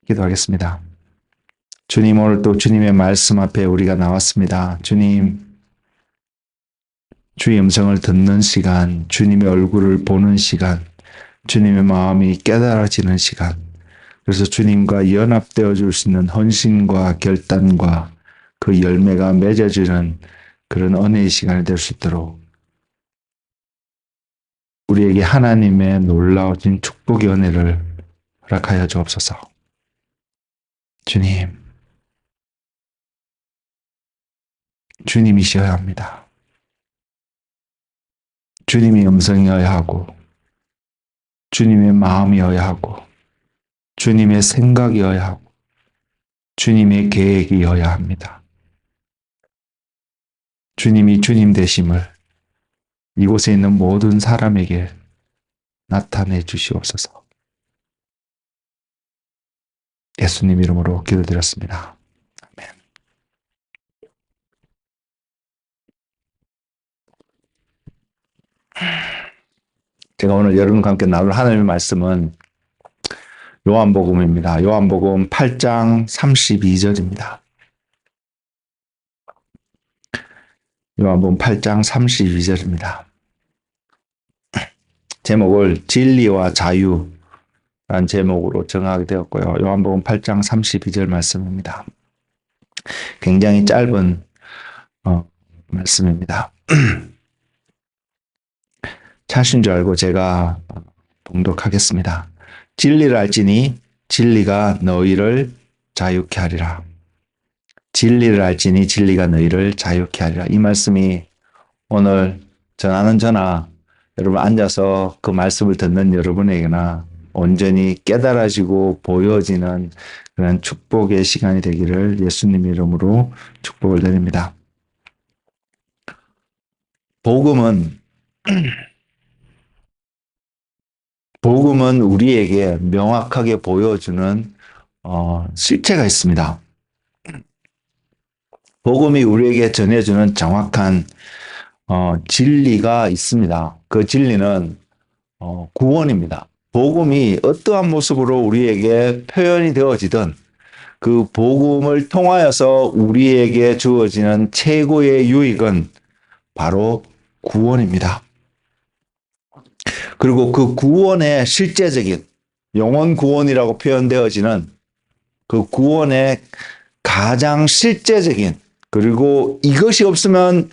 기도하겠습니다. 주님, 오늘 또 주님의 말씀 앞에 우리가 나왔습니다. 주님, 주의 음성을 듣는 시간, 주님의 얼굴을 보는 시간, 주님의 마음이 깨달아지는 시간, 그래서 주님과 연합되어 줄 수 있는 헌신과 결단과 그 열매가 맺어지는 그런 은혜의 시간이 될 수 있도록 우리에게 하나님의 놀라우신 축복의 은혜를 허락하여 주옵소서. 주님, 주님이셔야 합니다. 주님의 음성이어야 하고, 주님의 마음이어야 하고, 주님의 생각이어야 하고, 주님의 계획이어야 합니다. 주님이 주님 되심을 이곳에 있는 모든 사람에게 나타내 주시옵소서. 예수님 이름으로 기도드렸습니다. 아멘. 제가 오늘 여러분과 함께 나눌 하나님의 말씀은 요한복음입니다. 요한복음 8장 32절입니다. 요한복음 8장 32절입니다. 제목을 진리와 자유라는 제목으로 정하게 되었고요. 요한복음 8장 32절 말씀입니다. 굉장히 짧은 말씀입니다. 차신 줄 알고 제가 봉독하겠습니다. 진리를 알지니 진리가 너희를 자유케 하리라. 진리를 알지니 진리가 너희를 자유케 하리라. 이 말씀이 오늘 전하는 저나 여러분 앉아서 그 말씀을 듣는 여러분에게나 온전히 깨달아지고 보여지는 그런 축복의 시간이 되기를 예수님 이름으로 축복을 드립니다. 복음은 우리에게 명확하게 보여주는 실체가 있습니다. 복음이 우리에게 전해주는 정확한 진리가 있습니다. 그 진리는 구원입니다. 복음이 어떠한 모습으로 우리에게 표현이 되어지든 그 복음을 통하여서 우리에게 주어지는 최고의 유익은 바로 구원입니다. 그리고 그 구원의 실제적인 영원 구원이라고 표현되어지는 그 구원의 가장 실제적인, 그리고 이것이 없으면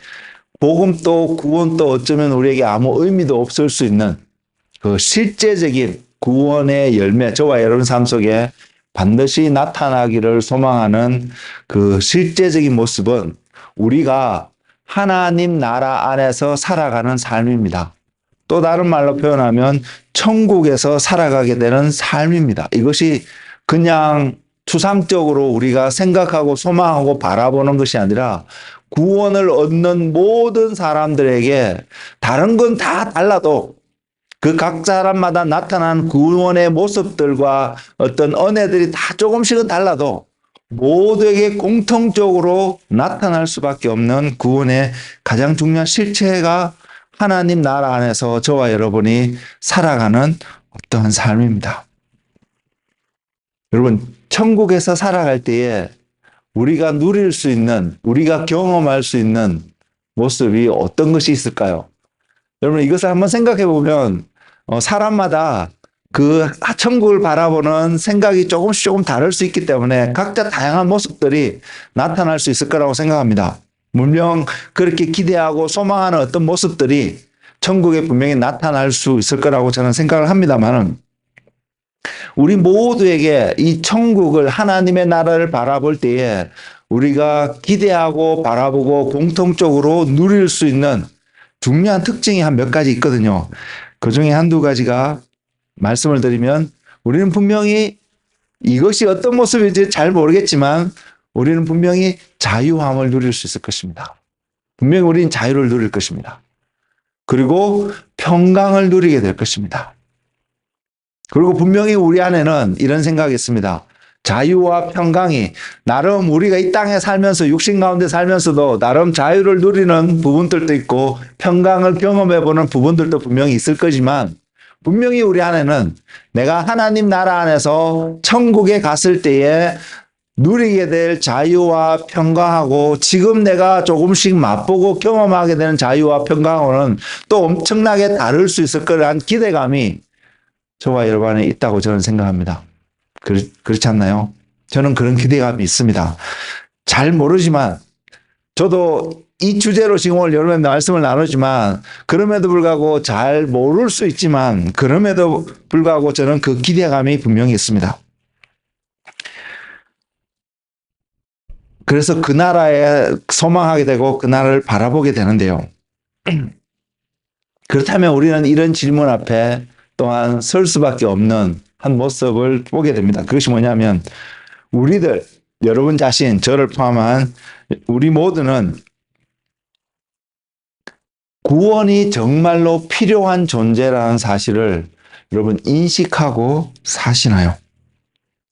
복음도 구원도 어쩌면 우리에게 아무 의미도 없을 수 있는 그 실제적인 구원의 열매, 저와 여러분 삶 속에 반드시 나타나기를 소망하는 그 실제적인 모습은 우리가 하나님 나라 안에서 살아가는 삶입니다. 또 다른 말로 표현하면 천국에서 살아가게 되는 삶입니다. 이것이 그냥 추상적으로 우리가 생각하고 소망하고 바라보는 것이 아니라 구원을 얻는 모든 사람들에게 다른 건 다 달라도 그 각 사람마다 나타난 구원의 모습들과 어떤 은혜들이 다 조금씩은 달라도 모두에게 공통적으로 나타날 수밖에 없는 구원의 가장 중요한 실체가 하나님 나라 안에서 저와 여러분이 살아가는 어떠한 삶입니다. 여러분, 천국에서 살아갈 때에 우리가 누릴 수 있는, 우리가 경험할 수 있는 모습이 어떤 것이 있을까요? 여러분, 이것을 한번 생각해 보면 사람마다 그 천국을 바라보는 생각이 조금 다를 수 있기 때문에 각자 다양한 모습들이 나타날 수 있을 거라고 생각합니다. 물론 그렇게 기대하고 소망하는 어떤 모습들이 천국에 분명히 나타날 수 있을 거라고 저는 생각을 합니다만, 우리 모두에게 이 천국을, 하나님의 나라를 바라볼 때에 우리가 기대하고 바라보고 공통적으로 누릴 수 있는 중요한 특징이 한 몇 가지 있거든요. 그 중에 한두 가지가 말씀을 드리면, 우리는 분명히 이것이 어떤 모습인지 잘 모르겠지만 우리는 분명히 자유함을 누릴 수 있을 것입니다. 분명히 우리는 자유를 누릴 것입니다. 그리고 평강을 누리게 될 것입니다. 그리고 분명히 우리 안에는 이런 생각이 있습니다. 자유와 평강이 나름 우리가 이 땅에 살면서 육신 가운데 살면서도 나름 자유를 누리는 부분들도 있고 평강을 경험해보는 부분들도 분명히 있을 거지만, 분명히 우리 안에는 내가 하나님 나라 안에서 천국에 갔을 때에 누리게 될 자유와 평강하고 지금 내가 조금씩 맛보고 경험하게 되는 자유와 평강하고는 또 엄청나게 다를 수 있을 거라는 기대감이 저와 여러분 안에 있다고 저는 생각합니다. 그렇지 않나요? 저는 그런 기대감이 있습니다. 잘 모르지만 저도 이 주제로 지금 오늘 여러분의 말씀을 나누지만 그럼에도 불구하고 잘 모를 수 있지만 그럼에도 불구하고 저는 그 기대감이 분명히 있습니다. 그래서 그 나라에 소망하게 되고 그 나라를 바라보게 되는데요. 그렇다면 우리는 이런 질문 앞에 또한 설 수밖에 없는 한 모습을 보게 됩니다. 그것이 뭐냐면 우리들, 여러분 자신, 저를 포함한 우리 모두는 구원이 정말로 필요한 존재라는 사실을 여러분 인식하고 사시나요?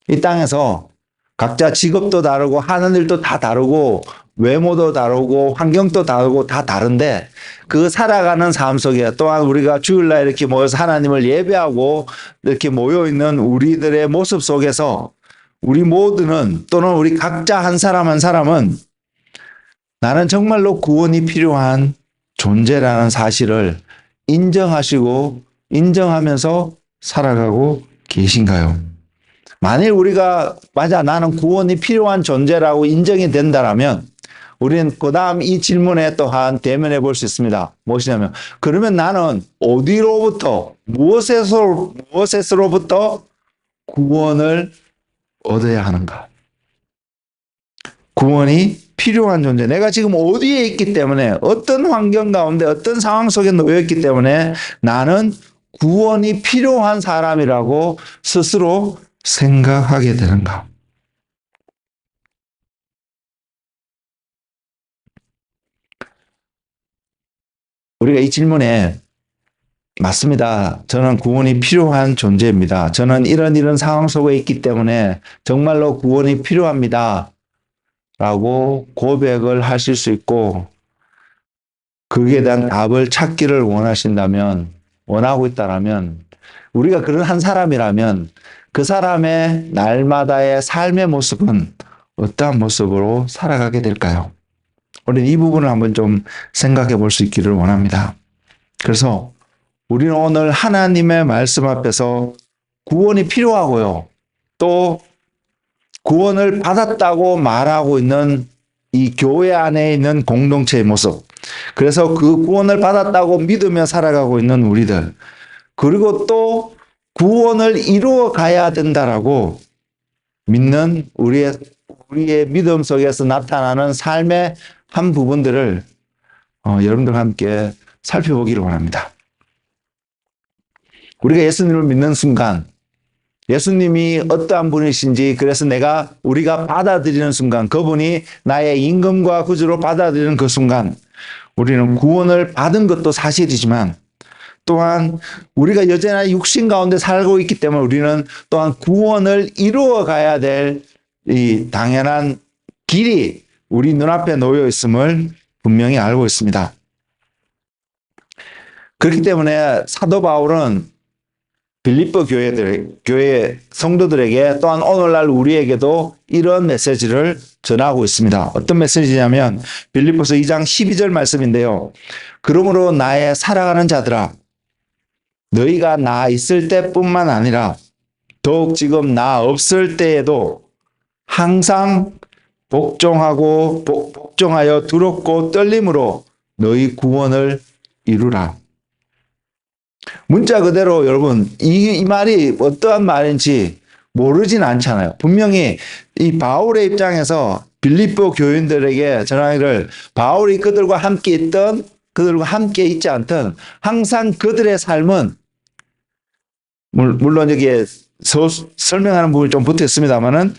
이 땅에서 각자 직업도 다르고 하는 일도 다 다르고 외모도 다르고 환경도 다르고 다 다른데 그 살아가는 삶 속에 또한 우리가 주일날 이렇게 모여서 하나님을 예배하고 이렇게 모여있는 우리들의 모습 속에서 우리 모두는 또는 우리 각자 한 사람 한 사람은 나는 정말로 구원이 필요한 존재라는 사실을 인정하시고 인정하면서 살아가고 계신가요? 만일 우리가 맞아 나는 구원이 필요한 존재라고 인정이 된다면 우리는 그 다음 이 질문에 또한 대면해 볼 수 있습니다. 무엇이냐면 그러면 나는 어디로부터 무엇에서로부터 구원을 얻어야 하는가? 구원이 필요한 존재. 내가 지금 어디에 있기 때문에 어떤 환경 가운데 어떤 상황 속에 놓여 있기 때문에 나는 구원이 필요한 사람이라고 스스로 생각하게 되는가? 우리가 이 질문에 맞습니다. 저는 구원이 필요한 존재입니다. 저는 이런 상황 속에 있기 때문에 정말로 구원이 필요합니다. 라고 고백을 하실 수 있고 거기에 대한 답을 찾기를 원하고 있다라면 우리가 그런 한 사람이라면 그 사람의 날마다의 삶의 모습은 어떠한 모습으로 살아가게 될까요? 우리는 이 부분을 한번 좀 생각해 볼 수 있기를 원합니다. 그래서 우리는 오늘 하나님의 말씀 앞에서 구원이 필요하고요. 또 구원을 받았다고 말하고 있는 이 교회 안에 있는 공동체의 모습. 그래서 그 구원을 받았다고 믿으며 살아가고 있는 우리들. 그리고 또 구원을 이루어 가야 된다라고 믿는 우리의 믿음 속에서 나타나는 삶의 한 부분들을 여러분들과 함께 살펴보기를 원합니다. 우리가 예수님을 믿는 순간 예수님이 어떠한 분이신지 그래서 우리가 받아들이는 순간 그분이 나의 임금과 구주로 받아들이는 그 순간 우리는 구원을 받은 것도 사실이지만 또한 우리가 여전히 육신 가운데 살고 있기 때문에 우리는 또한 구원을 이루어 가야 될 이 당연한 길이 우리 눈앞에 놓여 있음을 분명히 알고 있습니다. 그렇기 때문에 사도 바울은 빌립보 교회 성도들에게 또한 오늘날 우리에게도 이런 메시지를 전하고 있습니다. 어떤 메시지냐면 빌립보서 2장 12절 말씀인데요. 그러므로 나의 사랑하는 자들아 너희가 나 있을 때뿐만 아니라 더욱 지금 나 없을 때에도 항상 복종하여 두렵고 떨림으로 너희 구원을 이루라. 문자 그대로 여러분 이 말이 어떠한 말인지 모르진 않잖아요. 분명히 이 바울의 입장에서 빌립보 교인들에게 전하기를 바울이 그들과 함께 있지 않던 항상 그들의 삶은 물론 여기에 설명하는 부분이 좀 붙어 있습니다만은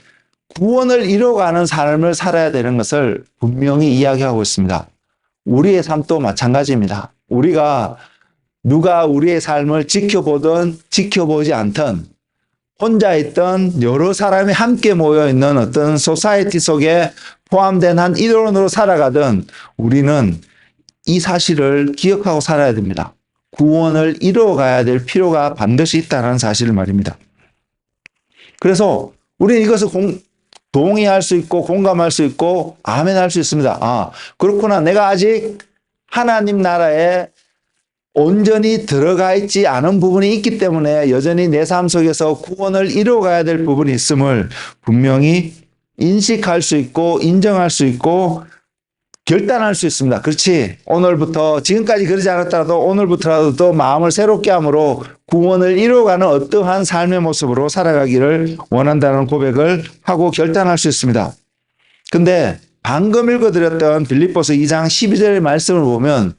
구원을 이뤄가는 삶을 살아야 되는 것을 분명히 이야기하고 있습니다. 우리의 삶도 마찬가지입니다. 누가 우리의 삶을 지켜보든 지켜보지 않든 혼자 있던 여러 사람이 함께 모여있는 어떤 소사이티 속에 포함된 한 일원으로 살아가든 우리는 이 사실을 기억하고 살아야 됩니다. 구원을 이루어가야 될 필요가 반드시 있다는 사실을 말입니다. 그래서 우리는 이것을 동의할 수 있고 공감할 수 있고 아멘할 수 있습니다. 아, 그렇구나. 내가 아직 하나님 나라에 온전히 들어가 있지 않은 부분이 있기 때문에 여전히 내 삶 속에서 구원을 이루어가야 될 부분이 있음을 분명히 인식할 수 있고 인정할 수 있고 결단할 수 있습니다. 그렇지. 오늘부터 지금까지 그러지 않았더라도 오늘부터라도 또 마음을 새롭게 함으로 구원을 이루어가는 어떠한 삶의 모습으로 살아가기를 원한다는 고백을 하고 결단할 수 있습니다. 근데 방금 읽어드렸던 빌립보서 2장 12절의 말씀을 보면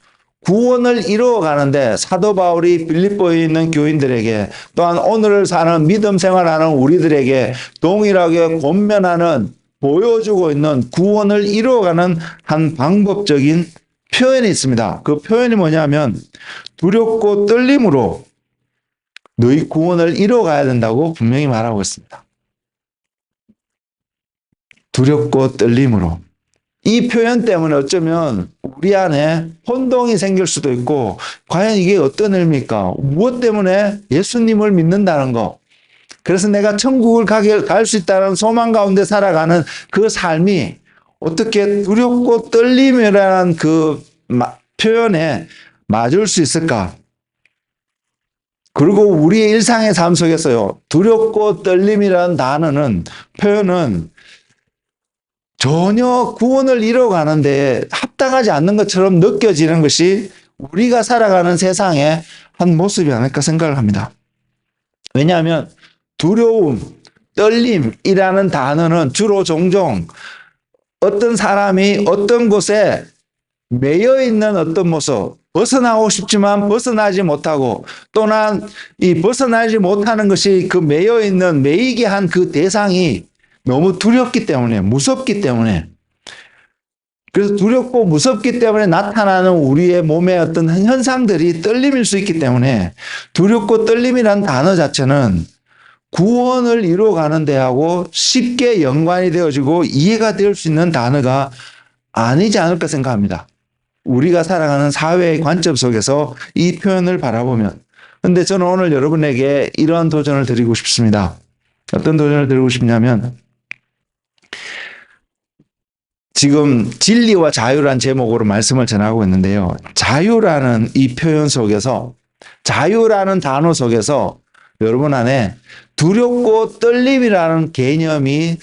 구원을 이루어가는데 사도 바울이 빌립보에 있는 교인들에게 또한 오늘을 사는 믿음 생활하는 우리들에게 동일하게 권면하는 보여주고 있는 구원을 이루어가는 한 방법적인 표현이 있습니다. 그 표현이 뭐냐면 두렵고 떨림으로 너희 구원을 이루어가야 된다고 분명히 말하고 있습니다. 두렵고 떨림으로. 이 표현 때문에 어쩌면 우리 안에 혼동이 생길 수도 있고 과연 이게 어떤 의미입니까? 무엇 때문에 예수님을 믿는다는 거. 그래서 내가 천국을 갈 수 있다는 소망 가운데 살아가는 그 삶이 어떻게 두렵고 떨림이라는 그 표현에 맞을 수 있을까? 그리고 우리의 일상의 삶 속에서요, 두렵고 떨림이라는 단어는, 표현은 전혀 구원을 이뤄가는데 합당하지 않는 것처럼 느껴지는 것이 우리가 살아가는 세상의 한 모습이 아닐까 생각을 합니다. 왜냐하면 두려움, 떨림이라는 단어는 주로 종종 어떤 사람이 어떤 곳에 매여 있는 어떤 모습, 벗어나고 싶지만 벗어나지 못하고 또는 이 벗어나지 못하는 것이 그 매여 있는 매이게 한 그 대상이 너무 두렵기 때문에, 무섭기 때문에, 그래서 두렵고 무섭기 때문에 나타나는 우리의 몸의 어떤 현상들이 떨림일 수 있기 때문에 두렵고 떨림이라는 단어 자체는 구원을 이루어가는 데하고 쉽게 연관이 되어지고 이해가 될 수 있는 단어가 아니지 않을까 생각합니다. 우리가 살아가는 사회의 관점 속에서 이 표현을 바라보면. 그런데 저는 오늘 여러분에게 이러한 도전을 드리고 싶습니다. 어떤 도전을 드리고 싶냐면 지금 진리와 자유라는 제목으로 말씀을 전하고 있는데요. 자유라는 이 표현 속에서 자유라는 단어 속에서 여러분 안에 두렵고 떨림이라는 개념이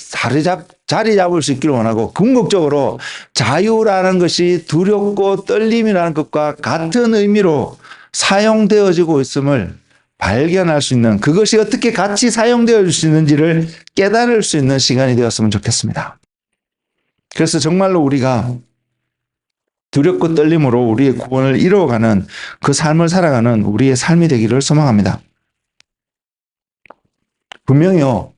자리 잡을 수 있기를 원하고 궁극적으로 자유라는 것이 두렵고 떨림이라는 것과 같은 의미로 사용되어지고 있음을 발견할 수 있는 그것이 어떻게 같이 사용되어질 수 있는지를 깨달을 수 있는 시간이 되었으면 좋겠습니다. 그래서 정말로 우리가 두렵고 떨림으로 우리의 구원을 이루어가는 그 삶을 살아가는 우리의 삶이 되기를 소망합니다. 분명히요,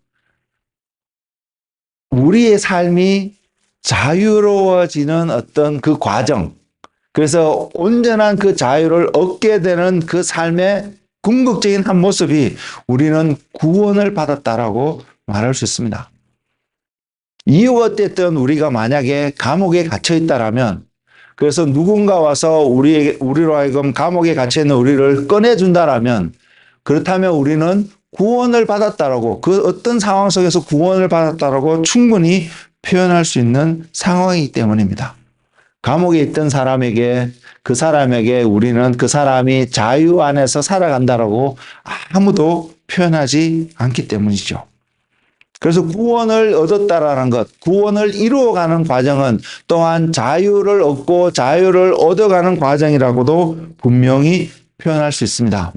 우리의 삶이 자유로워지는 어떤 그 과정, 그래서 온전한 그 자유를 얻게 되는 그 삶의 궁극적인 한 모습이 우리는 구원을 받았다라고 말할 수 있습니다. 이유가 어쨌든 우리가 만약에 감옥에 갇혀 있다라면, 그래서 누군가 와서 우리로 하여금 감옥에 갇혀 있는 우리를 꺼내준다라면, 그렇다면 우리는 구원을 받았다라고, 그 어떤 상황 속에서 구원을 받았다라고 충분히 표현할 수 있는 상황이기 때문입니다. 감옥에 있던 사람에게, 그 사람에게 우리는 그 사람이 자유 안에서 살아간다라고 아무도 표현하지 않기 때문이죠. 그래서 구원을 얻었다라는 것, 구원을 이루어가는 과정은 또한 자유를 얻고 자유를 얻어가는 과정이라고도 분명히 표현할 수 있습니다.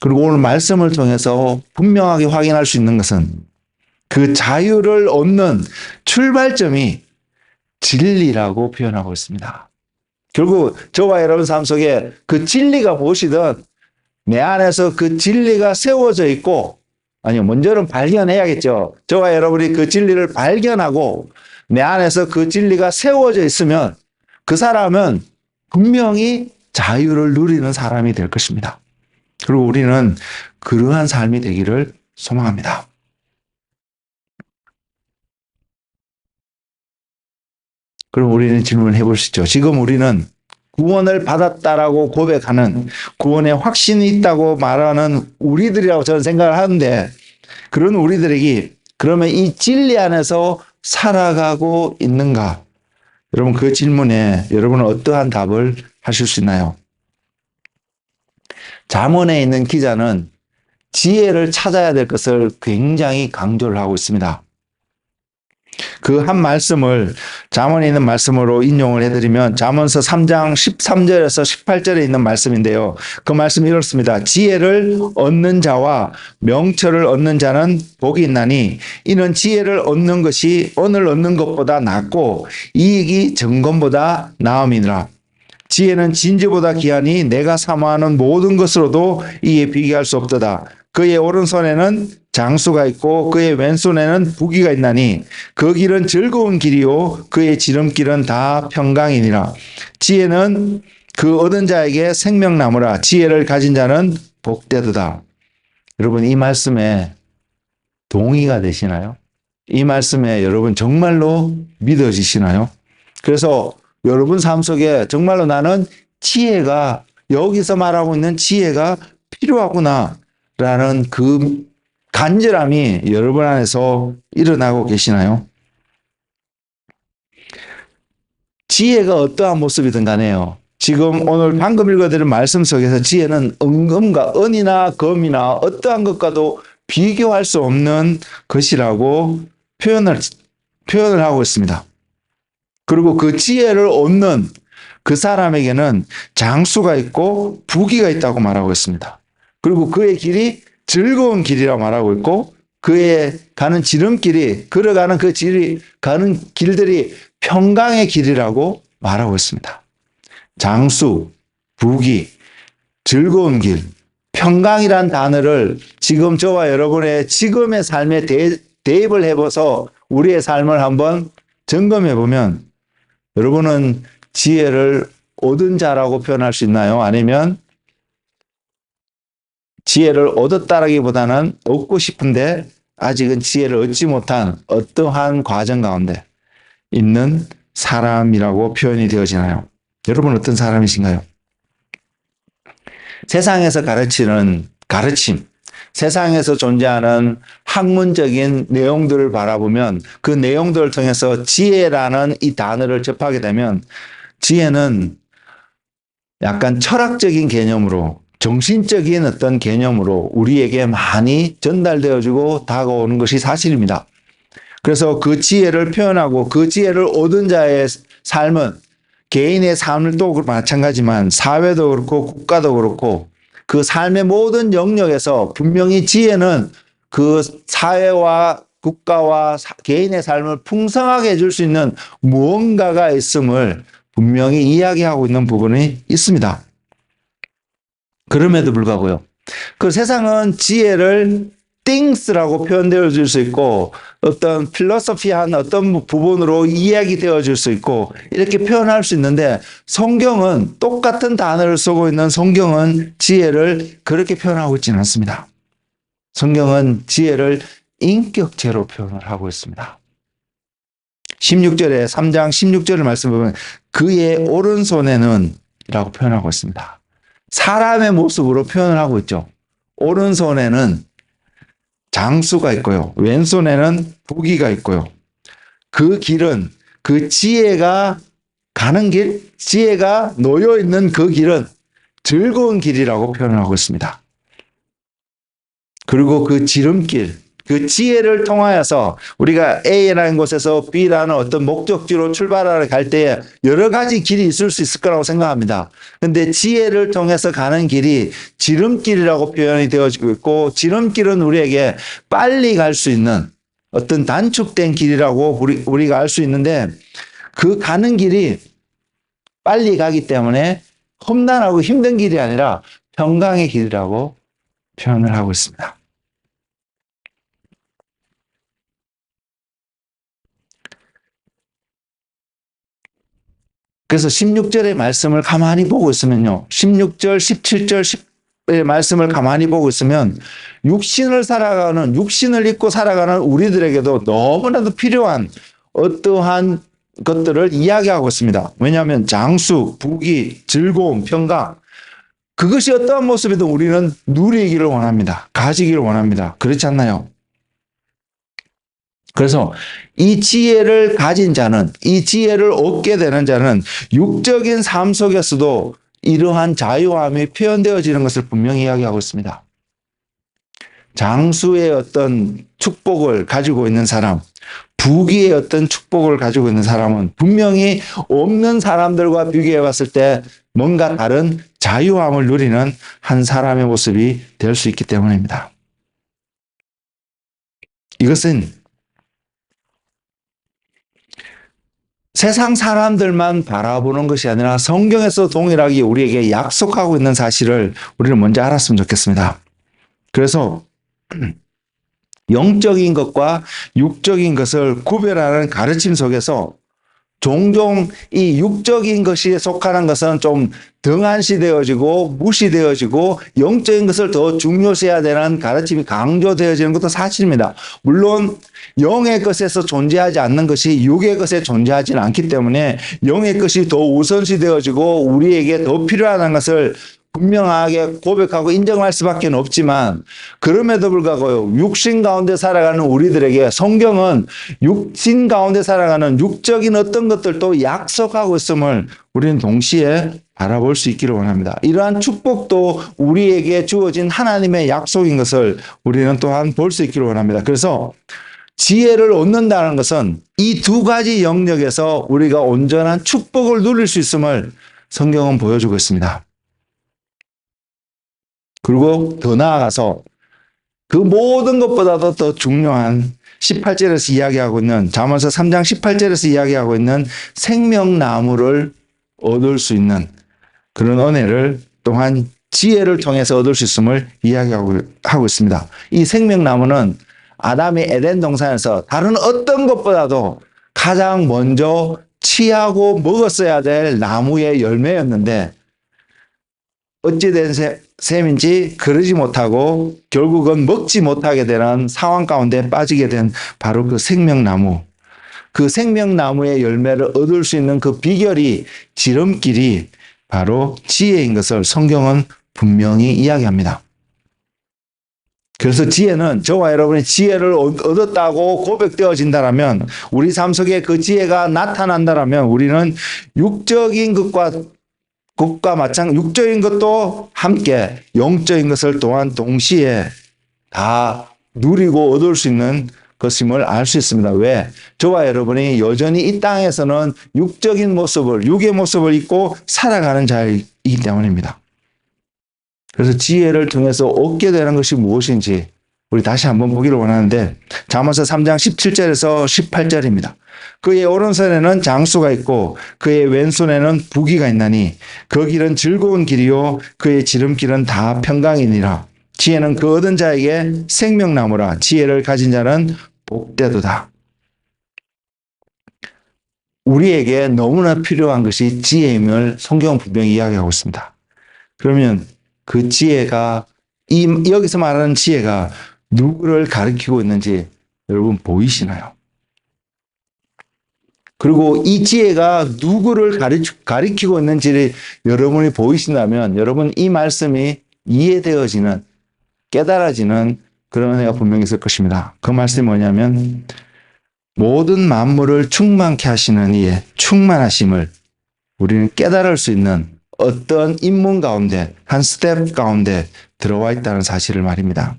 그리고 오늘 말씀을 통해서 분명하게 확인할 수 있는 것은 그 자유를 얻는 출발점이 진리라고 표현하고 있습니다. 결국 저와 여러분 삶 속에 그 진리가 무엇이든 내 안에서 그 진리가 세워져 있고, 아니요, 먼저는 발견해야겠죠. 저와 여러분이 그 진리를 발견하고 내 안에서 그 진리가 세워져 있으면 그 사람은 분명히 자유를 누리는 사람이 될 것입니다. 그리고 우리는 그러한 삶이 되기를 소망합니다. 그럼 우리는 질문을 해보시죠. 지금 우리는 구원을 받았다라고 고백하는, 구원의 확신이 있다고 말하는 우리들이라고 저는 생각을 하는데, 그런 우리들에게 그러면 이 진리 안에서 살아가고 있는가? 여러분, 그 질문에 여러분은 어떠한 답을 하실 수 있나요? 잠언에 있는 기자는 지혜를 찾아야 될 것을 굉장히 강조를 하고 있습니다. 그 한 말씀을 잠언에 있는 말씀으로 인용을 해드리면 잠언서 3장 13절에서 18절에 있는 말씀인데요. 그 말씀이 이렇습니다. 지혜를 얻는 자와 명철을 얻는 자는 복이 있나니 이는 지혜를 얻는 것이 은을 얻는 것보다 낫고 이익이 정금보다 나음이니라. 지혜는 진주보다 귀하니 내가 사모하는 모든 것으로도 이에 비교할 수 없도다. 그의 오른손에는 장수가 있고 그의 왼손에는 부귀가 있나니 그 길은 즐거운 길이요 그의 지름길은 다 평강이니라. 지혜는 그 얻은 자에게 생명나무라. 지혜를 가진 자는 복되도다. 여러분, 이 말씀에 동의가 되시나요? 이 말씀에 여러분 정말로 믿어지시나요? 그래서 여러분 삶 속에 정말로 나는 지혜가, 여기서 말하고 있는 지혜가 필요하구나 라는 그 간절함이 여러분 안에서 일어나고 계시나요? 지혜가 어떠한 모습이든 간에요. 지금 오늘 방금 읽어드린 말씀 속에서 지혜는 은금과 은이나 금이나 어떠한 것과도 비교할 수 없는 것이라고 표현을 하고 있습니다. 그리고 그 지혜를 얻는 그 사람에게는 장수가 있고 부귀가 있다고 말하고 있습니다. 그리고 그의 길이 즐거운 길이라고 말하고 있고 그의 가는 지름길이, 걸어가는 그 길이, 가는 길들이 평강의 길이라고 말하고 있습니다. 장수, 부귀, 즐거운 길, 평강이란 단어를 지금 저와 여러분의 지금의 삶에 대입을 해봐서 우리의 삶을 한번 점검해 보면 여러분은 지혜를 얻은 자라고 표현할 수 있나요? 아니면 지혜를 얻었다라기보다는 얻고 싶은데 아직은 지혜를 얻지 못한 어떠한 과정 가운데 있는 사람이라고 표현이 되어지나요? 여러분 어떤 사람이신가요? 세상에서 가르치는 가르침, 세상에서 존재하는 학문적인 내용들을 바라보면 그 내용들을 통해서 지혜라는 이 단어를 접하게 되면 지혜는 약간 철학적인 개념으로, 정신적인 어떤 개념으로 우리에게 많이 전달되어지고 다가오는 것이 사실입니다. 그래서 그 지혜를 표현하고 그 지혜를 얻은 자의 삶은 개인의 삶도 마찬가지지만 사회도 그렇고 국가도 그렇고 그 삶의 모든 영역에서 분명히 지혜는 그 사회와 국가와 개인의 삶을 풍성하게 해줄 수 있는 무언가가 있음을 분명히 이야기하고 있는 부분이 있습니다. 그럼에도 불구하고요. 그 세상은 지혜를 things라고 표현되어 줄 수 있고 어떤 필로소피한 어떤 부분으로 이야기되어 줄 수 있고 이렇게 표현할 수 있는데 성경은 똑같은 단어를 쓰고 있는 성경은 지혜를 그렇게 표현하고 있지는 않습니다. 성경은 지혜를 인격체로 표현을 하고 있습니다. 16절에 3장 16절을 말씀 보면 그의 오른손에는 라고 표현하고 있습니다. 사람의 모습으로 표현을 하고 있죠. 오른손에는 장수가 있고요. 왼손에는 부귀가 있고요. 그 길은 그 지혜가 가는 길, 지혜가 놓여 있는 그 길은 즐거운 길이라고 표현을 하고 있습니다. 그리고 그 지름길, 그 지혜를 통하여서 우리가 A라는 곳에서 B라는 어떤 목적지로 출발하러 갈 때에 여러 가지 길이 있을 수 있을 거라고 생각합니다. 그런데 지혜를 통해서 가는 길이 지름길이라고 표현이 되어지고 있고 지름길은 우리에게 빨리 갈 수 있는 어떤 단축된 길이라고 우리가 알 수 있는데 그 가는 길이 빨리 가기 때문에 험난하고 힘든 길이 아니라 평강의 길이라고 표현을 하고 있습니다. 그래서 16절의 말씀을 가만히 보고 있으면요. 16절, 17절, 10의 말씀을 가만히 보고 있으면 육신을 입고 살아가는 우리들에게도 너무나도 필요한 어떠한 것들을 이야기하고 있습니다. 왜냐하면 장수, 부귀, 즐거움, 평강 그것이 어떠한 모습이든 우리는 누리기를 원합니다. 가지기를 원합니다. 그렇지 않나요? 그래서 이 지혜를 가진 자는, 이 지혜를 얻게 되는 자는 육적인 삶 속에서도 이러한 자유함이 표현되어지는 것을 분명히 이야기하고 있습니다. 장수의 어떤 축복을 가지고 있는 사람, 부귀의 어떤 축복을 가지고 있는 사람은 분명히 없는 사람들과 비교해 봤을 때 뭔가 다른 자유함을 누리는 한 사람의 모습이 될 수 있기 때문입니다. 이것은 세상 사람들만 바라보는 것이 아니라 성경에서 동일하게 우리에게 약속하고 있는 사실을 우리는 먼저 알았으면 좋겠습니다. 그래서 영적인 것과 육적인 것을 구별하는 가르침 속에서 종종 이 육적인 것이 속하는 것은 좀 등한시되어지고 무시되어지고 영적인 것을 더 중요시해야 되는 가르침이 강조되어지는 것도 사실입니다. 물론 영의 것에서 존재하지 않는 것이 육의 것에 존재하지는 않기 때문에 영의 것이 더 우선시되어지고 우리에게 더 필요하다는 것을 분명하게 고백하고 인정할 수밖에 없지만 그럼에도 불구하고 육신 가운데 살아가는 우리들에게 성경은 육신 가운데 살아가는 육적인 어떤 것들도 약속하고 있음을 우리는 동시에 바라볼 수 있기를 원합니다. 이러한 축복도 우리에게 주어진 하나님의 약속인 것을 우리는 또한 볼 수 있기를 원합니다. 그래서 지혜를 얻는다는 것은 이 두 가지 영역에서 우리가 온전한 축복을 누릴 수 있음을 성경은 보여주고 있습니다. 그리고 더 나아가서 그 모든 것보다도 더 중요한 18절에서 이야기하고 있는 잠언서 3장 18절에서 이야기하고 있는 생명나무를 얻을 수 있는 그런 은혜를 또한 지혜를 통해서 얻을 수 있음을 이야기하고 있습니다. 이 생명나무는 아담이 에덴 동산에서 다른 어떤 것보다도 가장 먼저 취하고 먹었어야 될 나무의 열매였는데 어찌된 셈인지 그러지 못하고 결국은 먹지 못하게 되는 상황 가운데 빠지게 된 바로 그 생명나무. 그 생명나무의 열매를 얻을 수 있는 그 비결이 지름길이 바로 지혜인 것을 성경은 분명히 이야기합니다. 그래서 지혜는 저와 여러분이 지혜를 얻었다고 고백되어진다면 우리 삶 속에 그 지혜가 나타난다면 우리는 육적인 것과 마찬가지 육적인 것도 함께 영적인 것을 또한 동시에 다 누리고 얻을 수 있는 것임을 알 수 있습니다. 왜? 저와 여러분이 여전히 이 땅에서는 육적인 모습을, 육의 모습을 입고 살아가는 자이기 때문입니다. 그래서 지혜를 통해서 얻게 되는 것이 무엇인지 우리 다시 한번 보기를 원하는데 잠언서 3장 17절에서 18절입니다. 그의 오른손에는 장수가 있고 그의 왼손에는 부귀가 있나니 그 길은 즐거운 길이요 그의 지름길은 다 평강이니라. 지혜는 그 얻은 자에게 생명나무라. 지혜를 가진 자는 복되도다. 우리에게 너무나 필요한 것이 지혜임을 성경은 분명히 이야기하고 있습니다. 그러면 그 지혜가 여기서 말하는 지혜가 누구를 가리키고 있는지 여러분 보이시나요? 그리고 이 지혜가 누구를 가리키고 있는지를 여러분이 보이신다면 여러분 이 말씀이 이해되어지는 깨달아지는 그런 은혜가 분명히 있을 것입니다. 그 말씀이 뭐냐면 모든 만물을 충만케 하시는 이의 충만하심을 우리는 깨달을 수 있는 어떤 인문 가운데 한 스텝 가운데 들어와 있다는 사실을 말입니다.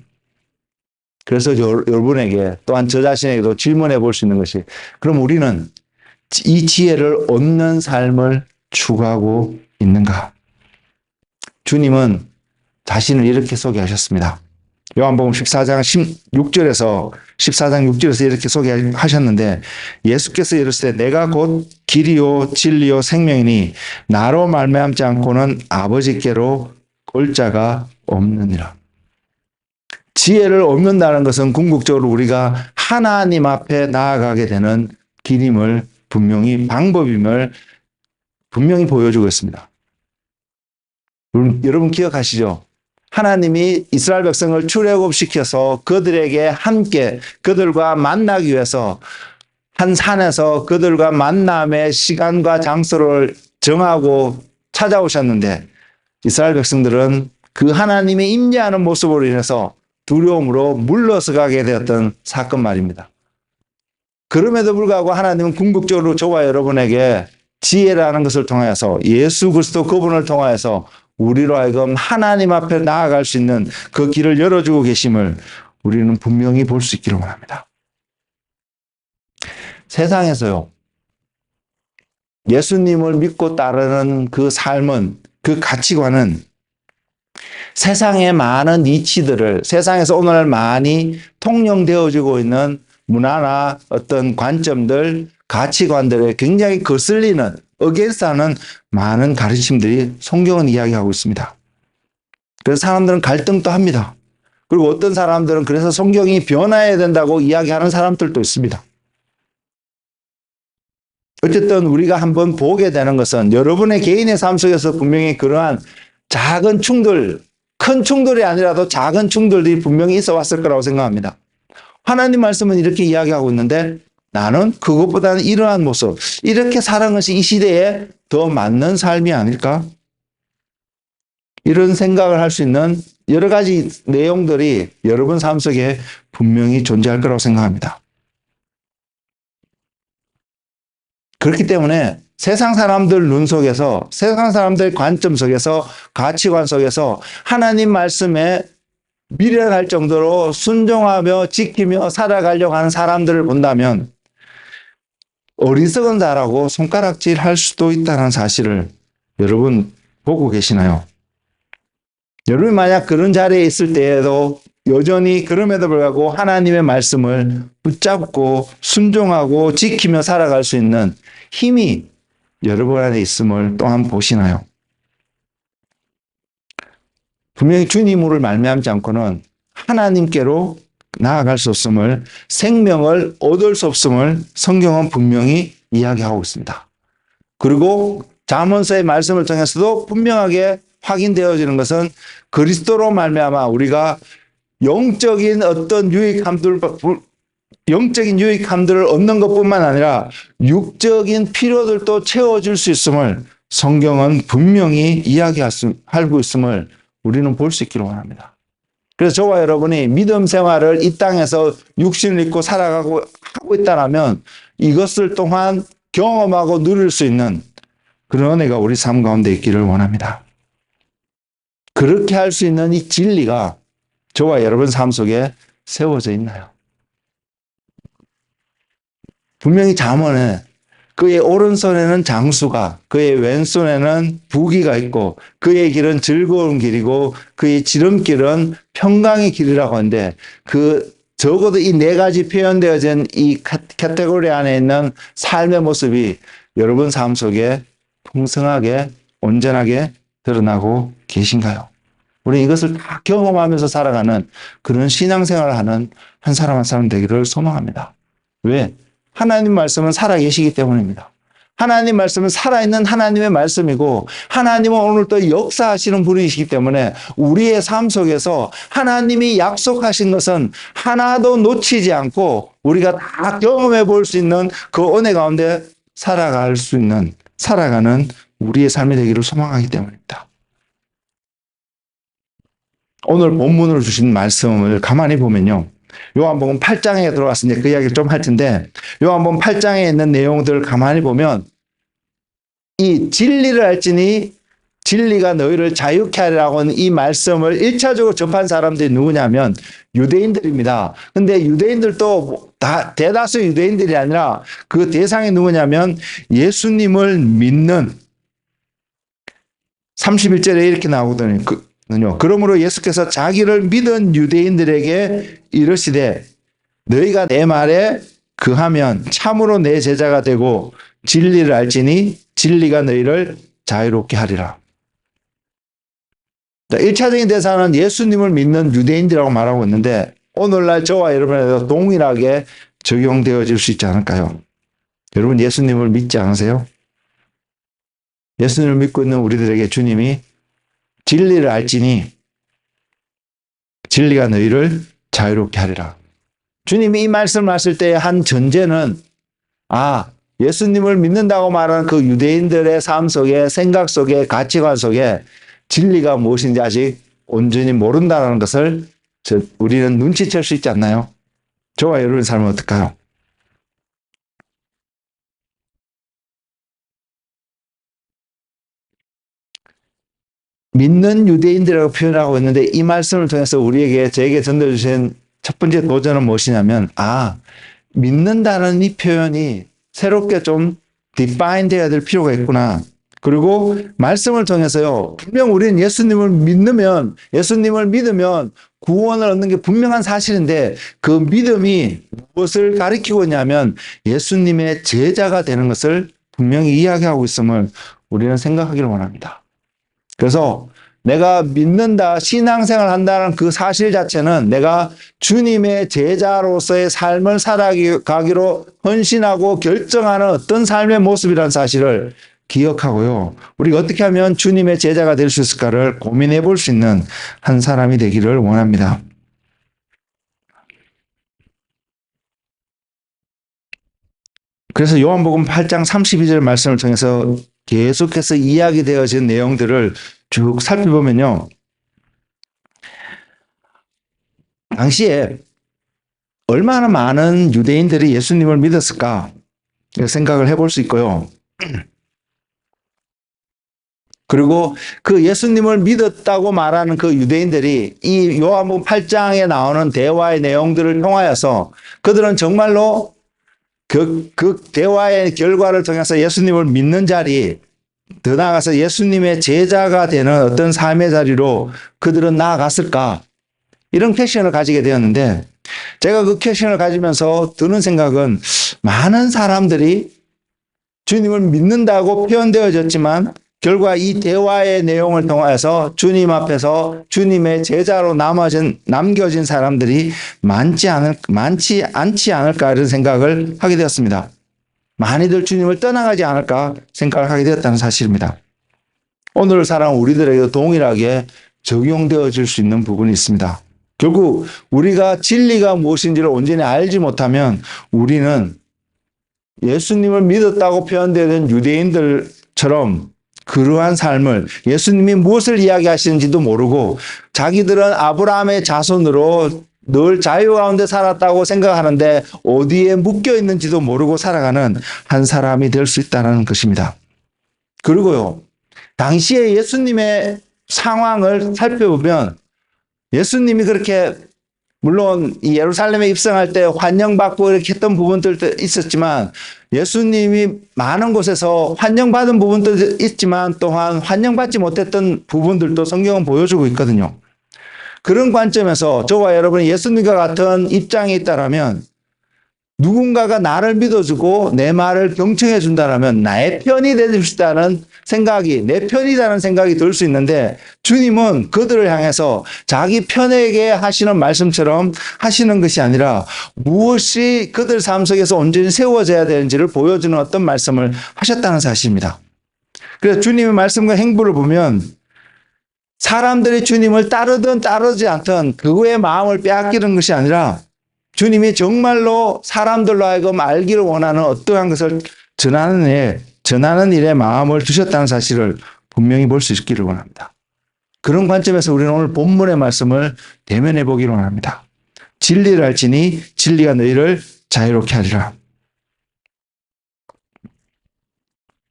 그래서 여러분에게 또한 저 자신에게도 질문해 볼 수 있는 것이 그럼 우리는 이 지혜를 얻는 삶을 추구하고 있는가? 주님은 자신을 이렇게 소개하셨습니다. 요한복음 14장 6절에서 이렇게 소개하셨는데 예수께서 이르시되 내가 곧 길이요 진리요 생명이니 나로 말미암지 않고는 아버지께로 올 자가 없느니라. 지혜를 얻는다는 것은 궁극적으로 우리가 하나님 앞에 나아가게 되는 길임을 방법임을 분명히 보여주고 있습니다. 여러분 기억하시죠? 하나님이 이스라엘 백성을 출애굽시켜서 그들과 만나기 위해서 한 산에서 그들과 만남의 시간과 장소를 정하고 찾아오셨는데 이스라엘 백성들은 그 하나님의 임재하는 모습으로 인해서 두려움으로 물러서 가게 되었던 사건 말입니다. 그럼에도 불구하고 하나님은 궁극적으로 저와 여러분에게 지혜라는 것을 통하여서 예수 그리스도 그분을 통하여서 우리로 하여금 하나님 앞에 나아갈 수 있는 그 길을 열어주고 계심을 우리는 분명히 볼 수 있기를 원합니다. 세상에서요, 예수님을 믿고 따르는 그 삶은, 그 가치관은 세상의 많은 이치들을, 세상에서 오늘 많이 통용되어지고 있는 문화나 어떤 관점들, 가치관들에 굉장히 거슬리는, 어게인스트하는 많은 가르침들이 성경은 이야기하고 있습니다. 그래서 사람들은 갈등도 합니다. 그리고 어떤 사람들은 그래서 성경이 변화해야 된다고 이야기하는 사람들도 있습니다. 어쨌든 우리가 한번 보게 되는 것은 여러분의 개인의 삶 속에서 분명히 그러한 작은 충돌, 큰 충돌이 아니라도 작은 충돌이 분명히 있어 왔을 거라고 생각합니다. 하나님 말씀은 이렇게 이야기하고 있는데 나는 그것보다는 이러한 모습, 이렇게 사는 것이 이 시대에 더 맞는 삶이 아닐까? 이런 생각을 할 수 있는 여러 가지 내용들이 여러분 삶 속에 분명히 존재할 거라고 생각합니다. 그렇기 때문에 세상 사람들 눈 속에서, 세상 사람들 관점 속에서, 가치관 속에서 하나님 말씀에 미련할 정도로 순종하며 지키며 살아가려고 하는 사람들을 본다면 어리석은 자라고 손가락질 할 수도 있다는 사실을 여러분 보고 계시나요? 여러분이 만약 그런 자리에 있을 때에도 여전히 그럼에도 불구하고 하나님의 말씀을 붙잡고 순종하고 지키며 살아갈 수 있는 힘이 여러분 안에 있음을 또한 보시나요? 분명히 주님을 말미암지 않고는 하나님께로 나아갈 수 없음을, 생명을 얻을 수 없음을 성경은 분명히 이야기하고 있습니다. 그리고 잠언서의 말씀을 통해서도 분명하게 확인되어지는 것은 그리스도로 말미암아 우리가 영적인 어떤 영적인 유익함들을 얻는 것뿐만 아니라 육적인 필요들도 채워줄 수 있음을 성경은 분명히 이야기하고 있음을 우리는 볼 수 있기를 원합니다. 그래서 저와 여러분이 믿음 생활을 이 땅에서 육신을 입고 살아가고 하고 있다면 이것을 또한 경험하고 누릴 수 있는 그런 은혜가 우리 삶 가운데 있기를 원합니다. 그렇게 할 수 있는 이 진리가 저와 여러분 삶 속에 세워져 있나요? 분명히 잠언에 그의 오른손에는 장수가, 그의 왼손에는 부귀가 있고 그의 길은 즐거운 길이고 그의 지름길은 평강의 길이라고 하는데 적어도 이 네 가지 표현되어진 이 카테고리 안에 있는 삶의 모습이 여러분 삶 속에 풍성하게 온전하게 드러나고 계신가요? 우리 이것을 다 경험하면서 살아가는 그런 신앙생활을 하는 한 사람 한 사람 되기를 소망합니다. 왜? 하나님 말씀은 살아계시기 때문입니다. 하나님 말씀은 살아있는 하나님의 말씀이고 하나님은 오늘 또 역사하시는 분이시기 때문에 우리의 삶 속에서 하나님이 약속하신 것은 하나도 놓치지 않고 우리가 다 경험해 볼 수 있는 그 은혜 가운데 살아가는 우리의 삶이 되기를 소망하기 때문입니다. 오늘 본문으로 주신 말씀을 가만히 보면요. 요한복음 8장에 들어가서 이제 그 이야기를 좀 할 텐데 요한복음 8장에 있는 내용들을 가만히 보면 이 진리를 알지니 진리가 너희를 자유케 하리라고 하는 이 말씀을 1차적으로 접한 사람들이 누구냐면 유대인들입니다. 근데 유대인들도 다 대다수 유대인들이 아니라 그 대상이 누구냐면 예수님을 믿는 31절에 이렇게 나오거든요. 그러므로 예수께서 자기를 믿은 유대인들에게 이르시되 너희가 내 말에 그하면 참으로 내 제자가 되고 진리를 알지니 진리가 너희를 자유롭게 하리라. 1차적인 대상은 예수님을 믿는 유대인들이라고 말하고 있는데 오늘날 저와 여러분에도 동일하게 적용되어질 수 있지 않을까요? 여러분 예수님을 믿지 않으세요? 예수님을 믿고 있는 우리들에게 주님이 진리를 알지니 진리가 너희를 자유롭게 하리라. 주님이 이 말씀을 하실 때의 한 전제는 아, 예수님을 믿는다고 말하는 그 유대인들의 삶 속에, 생각 속에, 가치관 속에 진리가 무엇인지 아직 온전히 모른다는 것을 우리는 눈치챌 수 있지 않나요? 저와 여러분의 삶은 어떨까요? 믿는 유대인들이라고 표현하고 있는데 이 말씀을 통해서 저에게 던져주신 첫 번째 도전은 무엇이냐면, 믿는다는 이 표현이 새롭게 좀 define 되어야 될 필요가 있구나. 그리고 말씀을 통해서요, 분명 우리는 예수님을 믿으면 구원을 얻는 게 분명한 사실인데 그 믿음이 무엇을 가리키고 있냐면 예수님의 제자가 되는 것을 분명히 이야기하고 있음을 우리는 생각하기를 원합니다. 그래서 내가 믿는다, 신앙생활 한다는 그 사실 자체는 내가 주님의 제자로서의 삶을 살아가기로 헌신하고 결정하는 어떤 삶의 모습이라는 사실을 기억하고요. 우리가 어떻게 하면 주님의 제자가 될 수 있을까를 고민해 볼 수 있는 한 사람이 되기를 원합니다. 그래서 요한복음 8장 32절 말씀을 통해서 계속해서 이야기되어진 내용들을 쭉 살펴보면요. 당시에 얼마나 많은 유대인들이 예수님을 믿었을까 생각을 해볼 수 있고요. 그리고 그 예수님을 믿었다고 말하는 그 유대인들이 이 요한복음 8장에 나오는 대화의 내용들을 통하여서 그들은 정말로 그 대화의 결과를 통해서 예수님을 믿는 자리, 더 나아가서 예수님의 제자가 되는 어떤 삶의 자리로 그들은 나아갔을까? 이런 퀘션을 가지게 되었는데, 제가 그 퀘션을 가지면서 드는 생각은 많은 사람들이 주님을 믿는다고 표현되어졌지만 결과 이 대화의 내용을 통해서 주님 앞에서 주님의 제자로 남겨진 사람들이 많지 않지 않을까 이런 생각을 하게 되었습니다. 많이들 주님을 떠나가지 않을까 생각을 하게 되었다는 사실입니다. 오늘 살아가는 우리들에게 동일하게 적용되어질 수 있는 부분이 있습니다. 결국 우리가 진리가 무엇인지를 온전히 알지 못하면 우리는 예수님을 믿었다고 표현되는 유대인들처럼 그러한 삶을 예수님이 무엇을 이야기하시는지도 모르고 자기들은 아브라함의 자손으로 늘 자유 가운데 살았다고 생각하는데 어디에 묶여 있는지도 모르고 살아가는 한 사람이 될 수 있다는 것입니다. 그리고요, 당시에 예수님의 상황을 살펴보면 예수님이 그렇게 물론 이 예루살렘에 입성할 때 환영받고 이렇게 했던 부분들도 있었지만 예수님이 많은 곳에서 환영받은 부분도 있지만 또한 환영받지 못했던 부분들도 성경은 보여주고 있거든요. 그런 관점에서 저와 여러분이 예수님과 같은 입장에 있다라면 누군가가 나를 믿어주고 내 말을 경청해 준다라면 나의 편이 되줄 수 있다는 생각이, 내 편이라는 생각이 들 수 있는데 주님은 그들을 향해서 자기 편에게 하시는 말씀처럼 하시는 것이 아니라 무엇이 그들 삶 속에서 온전히 세워져야 되는지를 보여주는 어떤 말씀을 하셨다는 사실입니다. 그래서 주님의 말씀과 행보를 보면 사람들이 주님을 따르든 따르지 않든 그의 마음을 빼앗기는 것이 아니라 주님이 정말로 사람들로 하여금 알기를 원하는 어떠한 것을 전하는 일에 마음을 두셨다는 사실을 분명히 볼 수 있기를 원합니다. 그런 관점에서 우리는 오늘 본문의 말씀을 대면해 보기를 원합니다. 진리를 알지니 진리가 너희를 자유롭게 하리라.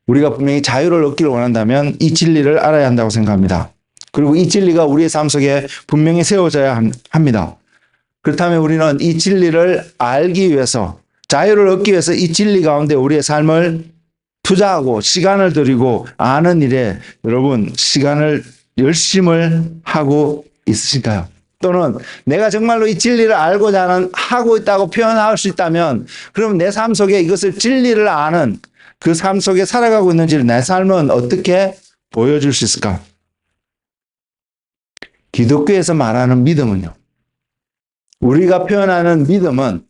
우리가 분명히 자유를 얻기를 원한다면 이 진리를 알아야 한다고 생각합니다. 그리고 이 진리가 우리의 삶 속에 분명히 세워져야 합니다. 그렇다면 우리는 이 진리를 알기 위해서, 자유를 얻기 위해서 이 진리 가운데 우리의 삶을 투자하고 시간을 들이고 아는 일에 여러분 열심을 하고 있으실까요? 또는 내가 정말로 이 진리를 알고자 하고 있다고 표현할 수 있다면 그럼 내 삶 속에 이것을 진리를 아는 그 삶 속에 살아가고 있는지를 내 삶은 어떻게 보여줄 수 있을까? 기독교에서 말하는 믿음은요, 우리가 표현하는 믿음은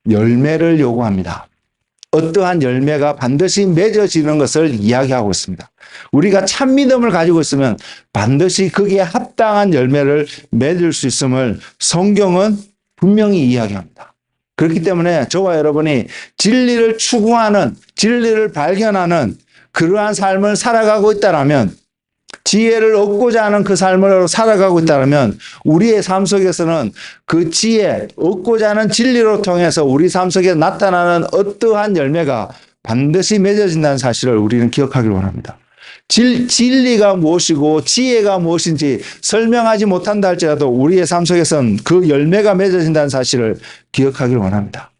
열매를 요구합니다. 어떠한 열매가 반드시 맺어지는 것을 이야기하고 있습니다. 우리가 참 믿음을 가지고 있으면 반드시 거기에 합당한 열매를 맺을 수 있음을 성경은 분명히 이야기합니다. 그렇기 때문에 저와 여러분이 진리를 추구하는, 진리를 발견하는 그러한 삶을 살아가고 있다라면, 지혜를 얻고자 하는 그 삶을 살아가고 있다면 우리의 삶 속에서는 그 지혜, 얻고자 하는 진리로 통해서 우리 삶 속에 나타나는 어떠한 열매가 반드시 맺어진다는 사실을 우리는 기억하길 원합니다. 진리가 무엇이고 지혜가 무엇인지 설명하지 못한다 할지라도 우리의 삶 속에서는 그 열매가 맺어진다는 사실을 기억하길 원합니다.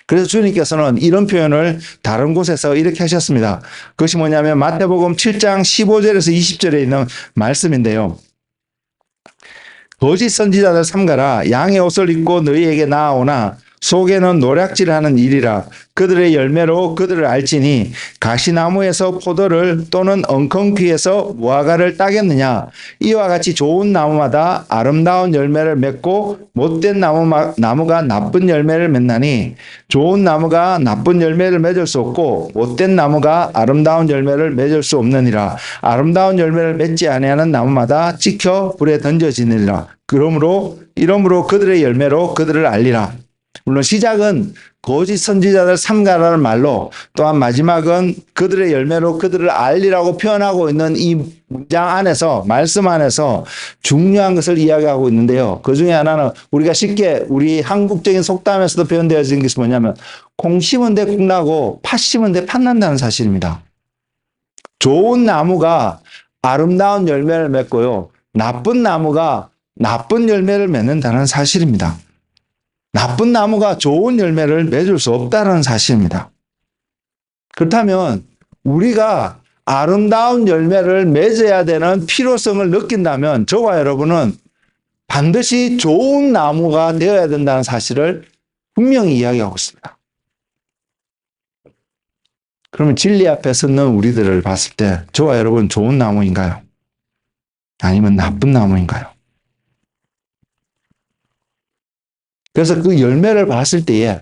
그래서 주님께서는 이런 표현을 다른 곳에서 이렇게 하셨습니다. 그것이 뭐냐면 마태복음 7장 15절에서 20절에 있는 말씀인데요. 거짓 선지자들 삼가라. 양의 옷을 입고 너희에게 나아오나 속에는 노략질하는 일이라. 그들의 열매로 그들을 알지니 가시나무에서 포도를 또는 엉겅퀴에서 무화과를 따겠느냐. 이와 같이 좋은 나무마다 아름다운 열매를 맺고 못된 나무가 나쁜 열매를 맺나니 좋은 나무가 나쁜 열매를 맺을 수 없고 못된 나무가 아름다운 열매를 맺을 수 없느니라. 아름다운 열매를 맺지 아니하는 나무마다 찍혀 불에 던져지느니라. 이러므로 그들의 열매로 그들을 알리라. 물론 시작은 거짓 선지자들 삼가라는 말로, 또한 마지막은 그들의 열매로 그들을 알리라고 표현하고 있는 이 문장 안에서, 말씀 안에서 중요한 것을 이야기하고 있는데요. 그 중에 하나는 우리가 쉽게 우리 한국적인 속담에서도 표현되어진 것이 뭐냐면 콩 심은 데 콩 나고 팥 심은 데 팥 난다는 사실입니다. 좋은 나무가 아름다운 열매를 맺고요, 나쁜 나무가 나쁜 열매를 맺는다는 사실입니다. 나쁜 나무가 좋은 열매를 맺을 수 없다는 사실입니다. 그렇다면 우리가 아름다운 열매를 맺어야 되는 필요성을 느낀다면 저와 여러분은 반드시 좋은 나무가 되어야 된다는 사실을 분명히 이야기하고 있습니다. 그러면 진리 앞에 서는 우리들을 봤을 때 저와 여러분 좋은 나무인가요? 아니면 나쁜 나무인가요? 그래서 그 열매를 봤을 때에,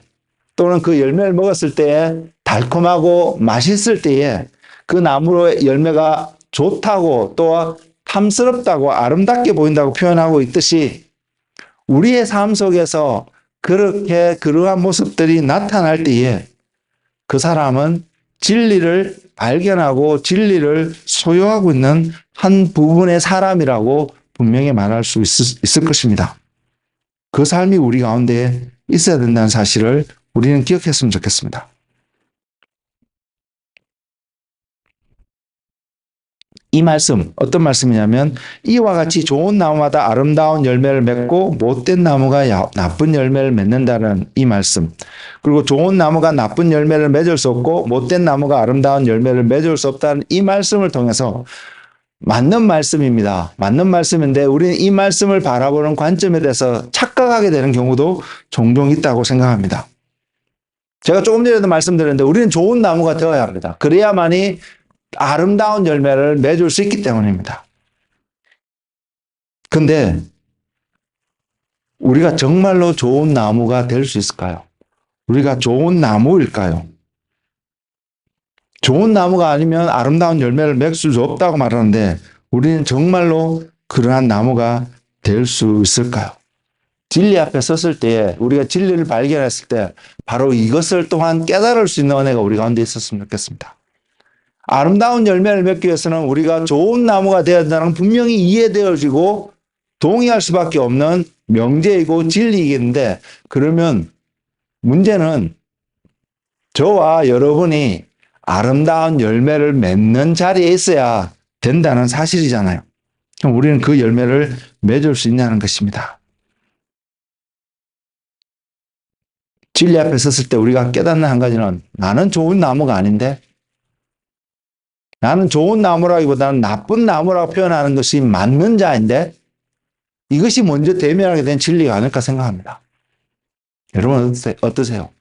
또는 그 열매를 먹었을 때에 달콤하고 맛있을 때에 그 나무의 열매가 좋다고 또 탐스럽다고 아름답게 보인다고 표현하고 있듯이 우리의 삶 속에서 그러한 모습들이 나타날 때에 그 사람은 진리를 발견하고 진리를 소유하고 있는 한 부분의 사람이라고 분명히 말할 수 있을 것입니다. 그 삶이 우리 가운데 있어야 된다는 사실을 우리는 기억했으면 좋겠습니다. 이 말씀, 어떤 말씀이냐면 이와 같이 좋은 나무마다 아름다운 열매를 맺고 못된 나무가 나쁜 열매를 맺는다는 이 말씀, 그리고 좋은 나무가 나쁜 열매를 맺을 수 없고 못된 나무가 아름다운 열매를 맺을 수 없다는 이 말씀을 통해서 맞는 말씀입니다. 맞는 말씀인데 우리는 이 말씀을 바라보는 관점에 대해서 착각하게 되는 경우도 종종 있다고 생각합니다. 제가 조금 전에도 말씀드렸는데 우리는 좋은 나무가 되어야 합니다. 그래야만이 아름다운 열매를 맺을 수 있기 때문입니다. 근데 우리가 정말로 좋은 나무가 될 수 있을까요? 우리가 좋은 나무일까요? 좋은 나무가 아니면 아름다운 열매를 맺을 수 없다고 말하는데 우리는 정말로 그러한 나무가 될 수 있을까요? 진리 앞에 섰을 때, 우리가 진리를 발견했을 때 바로 이것을 또한 깨달을 수 있는 은혜가 우리 가운데 있었으면 좋겠습니다. 아름다운 열매를 맺기 위해서는 우리가 좋은 나무가 되어야 한다는 건 분명히 이해되어지고 동의할 수밖에 없는 명제이고 진리이겠는데, 그러면 문제는 저와 여러분이 아름다운 열매를 맺는 자리에 있어야 된다는 사실이잖아요. 그럼 우리는 그 열매를 맺을 수 있냐는 것입니다. 진리 앞에 섰을 때 우리가 깨닫는 한 가지는 나는 좋은 나무가 아닌데, 나는 좋은 나무라기보다는 나쁜 나무라고 표현하는 것이 맞는 자인데 이것이 먼저 대면하게 된 진리가 아닐까 생각합니다. 여러분 어떠세요?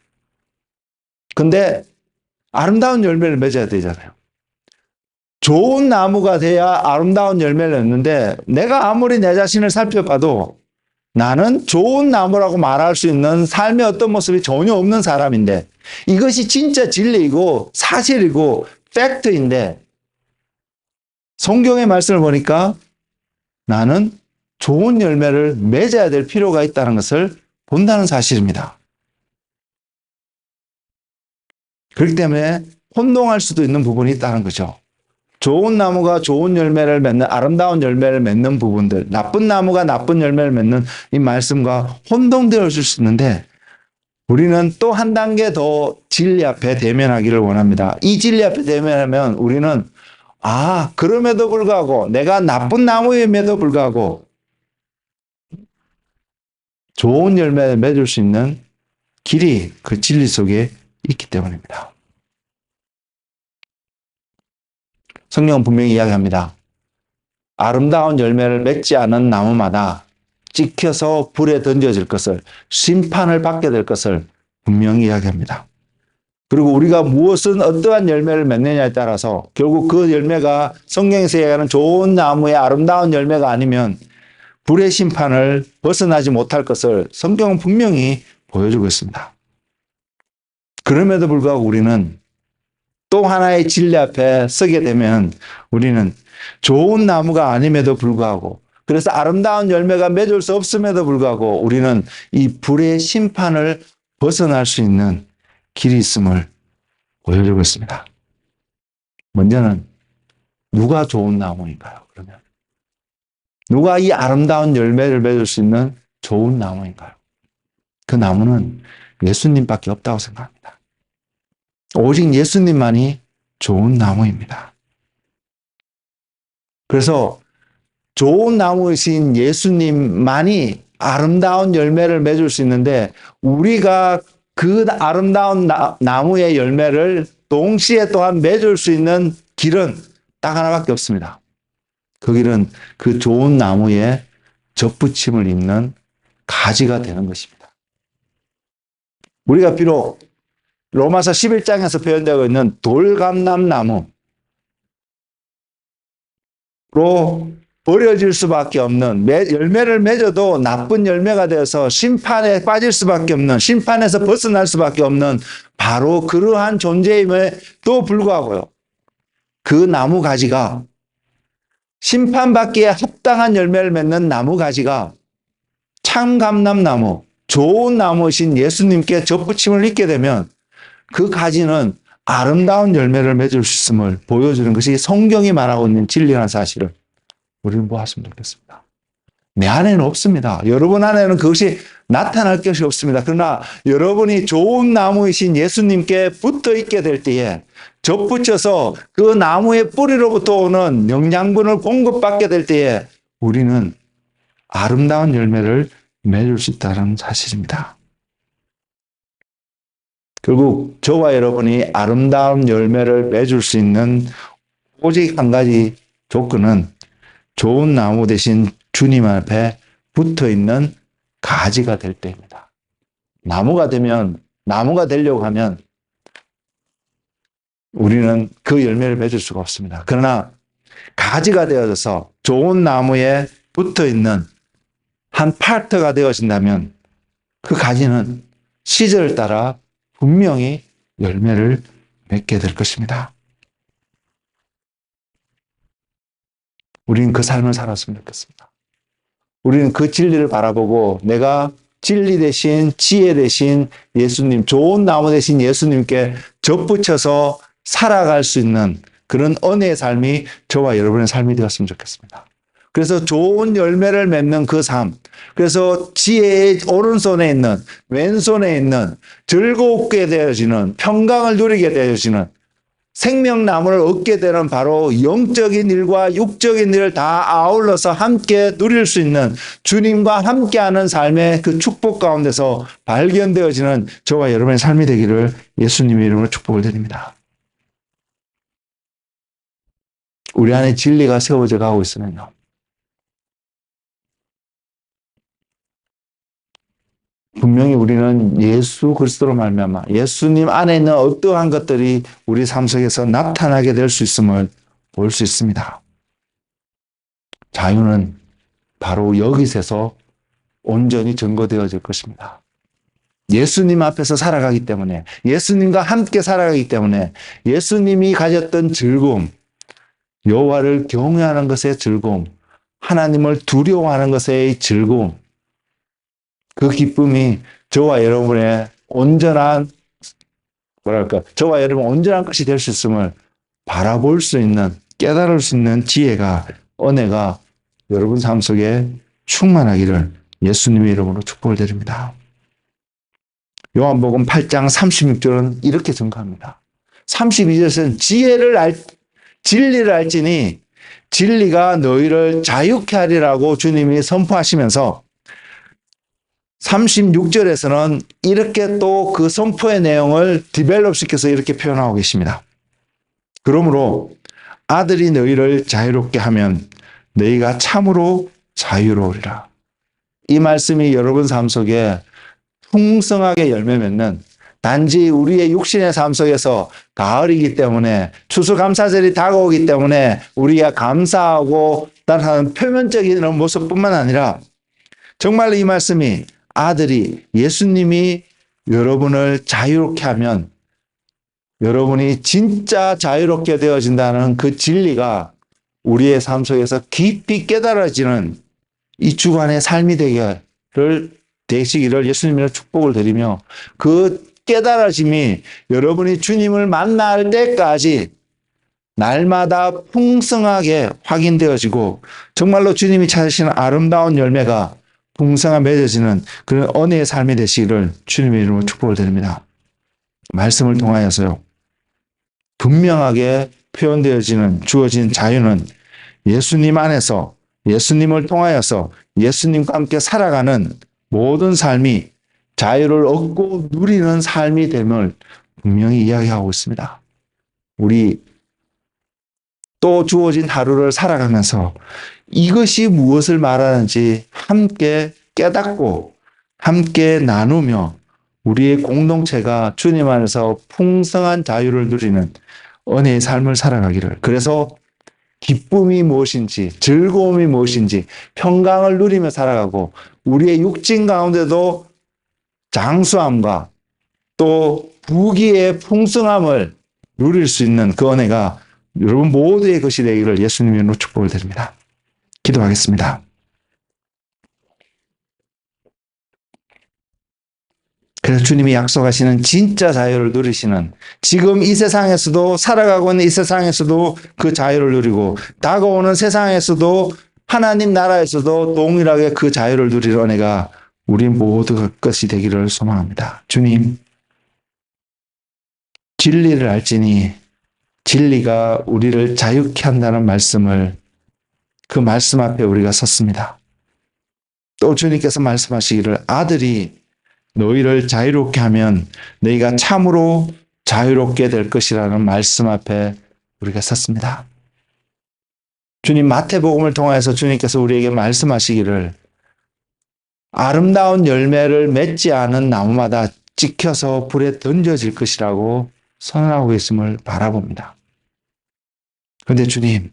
근데 아름다운 열매를 맺어야 되잖아요. 좋은 나무가 돼야 아름다운 열매를 맺는데 내가 아무리 내 자신을 살펴봐도 나는 좋은 나무라고 말할 수 있는 삶의 어떤 모습이 전혀 없는 사람인데, 이것이 진짜 진리이고 사실이고 팩트인데 성경의 말씀을 보니까 나는 좋은 열매를 맺어야 될 필요가 있다는 것을 본다는 사실입니다. 그렇기 때문에 혼동할 수도 있는 부분이 있다는 거죠. 좋은 나무가 좋은 열매를 맺는, 아름다운 열매를 맺는 부분들, 나쁜 나무가 나쁜 열매를 맺는 이 말씀과 혼동되어 줄 수 있는데, 우리는 또 한 단계 더 진리 앞에 대면하기를 원합니다. 이 진리 앞에 대면하면 우리는 그럼에도 불구하고 내가 나쁜 나무임에도 불구하고 좋은 열매를 맺을 수 있는 길이 그 진리 속에 있기 때문입니다. 성경은 분명히 이야기합니다. 아름다운 열매를 맺지 않은 나무마다 찍혀서 불에 던져질 것을, 심판을 받게 될 것을 분명히 이야기합니다. 그리고 우리가 무엇은 어떠한 열매를 맺느냐에 따라서 결국 그 열매가 성경에서 이야기하는 좋은 나무의 아름다운 열매가 아니면 불의 심판을 벗어나지 못할 것을 성경은 분명히 보여주고 있습니다. 그럼에도 불구하고 우리는 또 하나의 진리 앞에 서게 되면 우리는 좋은 나무가 아님에도 불구하고, 그래서 아름다운 열매가 맺을 수 없음에도 불구하고 우리는 이 불의 심판을 벗어날 수 있는 길이 있음을 보여주고 있습니다. 먼저는 누가 좋은 나무인가요? 그러면 누가 이 아름다운 열매를 맺을 수 있는 좋은 나무인가요? 그 나무는 예수님밖에 없다고 생각합니다. 오직 예수님만이 좋은 나무입니다. 그래서 좋은 나무이신 예수님만이 아름다운 열매를 맺을 수 있는데, 우리가 그 아름다운 나무의 열매를 동시에 또한 맺을 수 있는 길은 딱 하나밖에 없습니다. 그 길은 그 좋은 나무에 접붙임을 입는 가지가 되는 것입니다. 우리가 비록 로마서 11장에서 표현되고 있는 돌감람나무로 버려질 수밖에 없는, 열매를 맺어도 나쁜 열매가 되어서 심판에 빠질 수밖에 없는, 심판에서 벗어날 수밖에 없는 바로 그러한 존재임에도 불구하고요, 그 나무 가지가, 심판받기에 합당한 열매를 맺는 나무 가지가 참감람나무, 좋은 나무이신 예수님께 접붙임을 입게 되면 그 가지는 아름다운 열매를 맺을 수 있음을 보여주는 것이 성경이 말하고 있는 진리라는 사실을 우리는 보았으면 좋겠습니다. 내 안에는 없습니다. 여러분 안에는 그것이 나타날 것이 없습니다. 그러나 여러분이 좋은 나무이신 예수님께 붙어 있게 될 때에, 접붙여서 그 나무의 뿌리로부터 오는 영양분을 공급받게 될 때에 우리는 아름다운 열매를 맺을 수 있다는 사실입니다. 결국 저와 여러분이 아름다운 열매를 맺을 수 있는 오직 한 가지 조건은 좋은 나무 대신 주님 앞에 붙어 있는 가지가 될 때입니다. 나무가 되려고 하면 우리는 그 열매를 맺을 수가 없습니다. 그러나 가지가 되어져서 좋은 나무에 붙어 있는 한 파트가 되어진다면 그 가지는 시절을 따라 분명히 열매를 맺게 될 것입니다. 우리는 그 삶을 살았으면 좋겠습니다. 우리는 그 진리를 바라보고 내가 진리 대신 지혜 대신 예수님, 좋은 나무 대신 예수님께 접붙여서 살아갈 수 있는 그런 은혜의 삶이 저와 여러분의 삶이 되었으면 좋겠습니다. 그래서 좋은 열매를 맺는 그 삶, 그래서 지혜의 오른손에 있는, 왼손에 있는, 즐겁게 되어지는, 평강을 누리게 되어지는, 생명나무를 얻게 되는 바로 영적인 일과 육적인 일을 다 아울러서 함께 누릴 수 있는, 주님과 함께하는 삶의 그 축복 가운데서 발견되어지는 저와 여러분의 삶이 되기를 예수님의 이름으로 축복을 드립니다. 우리 안에 진리가 세워져 가고 있으면요, 분명히 우리는 예수 그리스도로 말미암아 예수님 안에 있는 어떠한 것들이 우리 삶 속에서 나타나게 될 수 있음을 볼 수 있습니다. 자유는 바로 여기서 온전히 증거되어질 것입니다. 예수님 앞에서 살아가기 때문에, 예수님과 함께 살아가기 때문에 예수님이 가졌던 즐거움, 여호와를 경외하는 것의 즐거움, 하나님을 두려워하는 것의 즐거움, 그 기쁨이 저와 여러분의 온전한 뭐랄까, 저와 여러분 온전한 것이 될 수 있음을 바라볼 수 있는, 깨달을 수 있는 지혜가, 은혜가 여러분 삶 속에 충만하기를 예수님의 이름으로 축복을 드립니다. 요한복음 8장 36절은 이렇게 증거합니다. 32절에서는 진리를 알지니 진리가 너희를 자유케 하리라고 주님이 선포하시면서 36절에서는 이렇게 또 그 선포의 내용을 디벨롭 시켜서 이렇게 표현하고 계십니다. 그러므로 아들이 너희를 자유롭게 하면 너희가 참으로 자유로우리라. 이 말씀이 여러분 삶 속에 풍성하게 열매 맺는, 단지 우리의 육신의 삶 속에서 가을이기 때문에, 추수감사절이 다가오기 때문에 우리가 감사하고 따라하는 표면적인 모습뿐만 아니라 정말로 이 말씀이 아들이, 예수님이 여러분을 자유롭게 하면 여러분이 진짜 자유롭게 되어진다는 그 진리가 우리의 삶 속에서 깊이 깨달아지는 이 주간의 삶이 되시기를 예수님으로 축복을 드리며, 그 깨달아짐이 여러분이 주님을 만날 때까지 날마다 풍성하게 확인되어지고 정말로 주님이 찾으시는 아름다운 열매가 풍성하게 맺어지는 그런 은혜의 삶이 되시기를 주님의 이름으로 축복을 드립니다. 말씀을 통하여서요, 분명하게 표현되어지는, 주어진 자유는 예수님 안에서, 예수님을 통하여서 예수님과 함께 살아가는 모든 삶이 자유를 얻고 누리는 삶이 됨을 분명히 이야기하고 있습니다. 우리 또 주어진 하루를 살아가면서 이것이 무엇을 말하는지 함께 깨닫고 함께 나누며 우리의 공동체가 주님 안에서 풍성한 자유를 누리는 은혜의 삶을 살아가기를, 그래서 기쁨이 무엇인지, 즐거움이 무엇인지, 평강을 누리며 살아가고 우리의 육신 가운데도 장수함과 또 부귀의 풍성함을 누릴 수 있는 그 은혜가 여러분 모두의 것이 되기를 예수님의 이름으로 축복을 드립니다. 기도하겠습니다. 그래서 주님이 약속하시는 진짜 자유를 누리시는, 지금 이 세상에서도, 살아가고 있는 이 세상에서도 그 자유를 누리고 다가오는 세상에서도 하나님 나라에서도 동일하게 그 자유를 누릴 은혜가 우리 모두 것이 되기를 소망합니다. 주님, 진리를 알지니 진리가 우리를 자유케 한다는 말씀을, 그 말씀 앞에 우리가 섰습니다. 또 주님께서 말씀하시기를 아들이 너희를 자유롭게 하면 너희가 참으로 자유롭게 될 것이라는 말씀 앞에 우리가 섰습니다. 주님, 마태복음을 통해서 주님께서 우리에게 말씀하시기를 아름다운 열매를 맺지 않은 나무마다 찍혀서 불에 던져질 것이라고 선언하고 계심을 바라봅니다. 그런데 주님,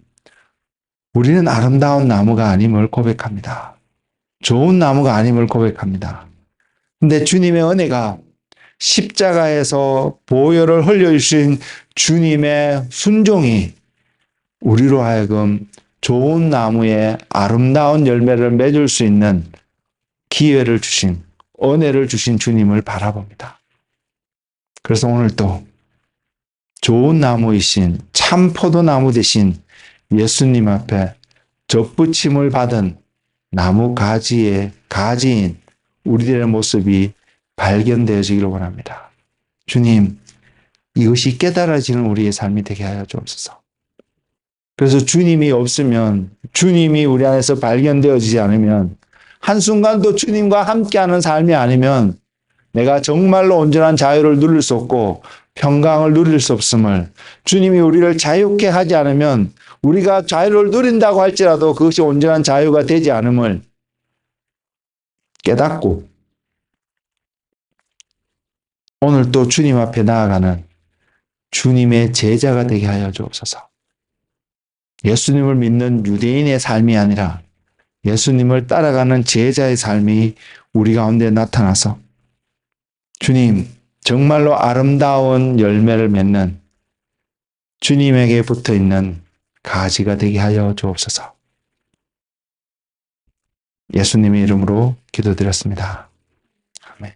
우리는 아름다운 나무가 아님을 고백합니다. 좋은 나무가 아님을 고백합니다. 근데 주님의 은혜가 십자가에서 보혈을 흘려주신 주님의 순종이 우리로 하여금 좋은 나무에 아름다운 열매를 맺을 수 있는 기회를 주신, 은혜를 주신 주님을 바라봅니다. 그래서 오늘도 좋은 나무이신, 참 포도나무 되신 예수님 앞에 접붙임을 받은 나무 가지의 가지인 우리들의 모습이 발견되어지기를 원합니다. 주님, 이것이 깨달아지는 우리의 삶이 되게 하여 주옵소서. 그래서 주님이 없으면, 주님이 우리 안에서 발견되어지지 않으면, 한순간도 주님과 함께하는 삶이 아니면 내가 정말로 온전한 자유를 누릴 수 없고 평강을 누릴 수 없음을, 주님이 우리를 자유케 하지 않으면 우리가 자유를 누린다고 할지라도 그것이 온전한 자유가 되지 않음을 깨닫고 오늘 또 주님 앞에 나아가는 주님의 제자가 되게 하여 주옵소서. 예수님을 믿는 유대인의 삶이 아니라 예수님을 따라가는 제자의 삶이 우리 가운데 나타나서 주님, 정말로 아름다운 열매를 맺는 주님에게 붙어있는 가지가 되게 하여 주옵소서. 예수님의 이름으로 기도드렸습니다. 아멘.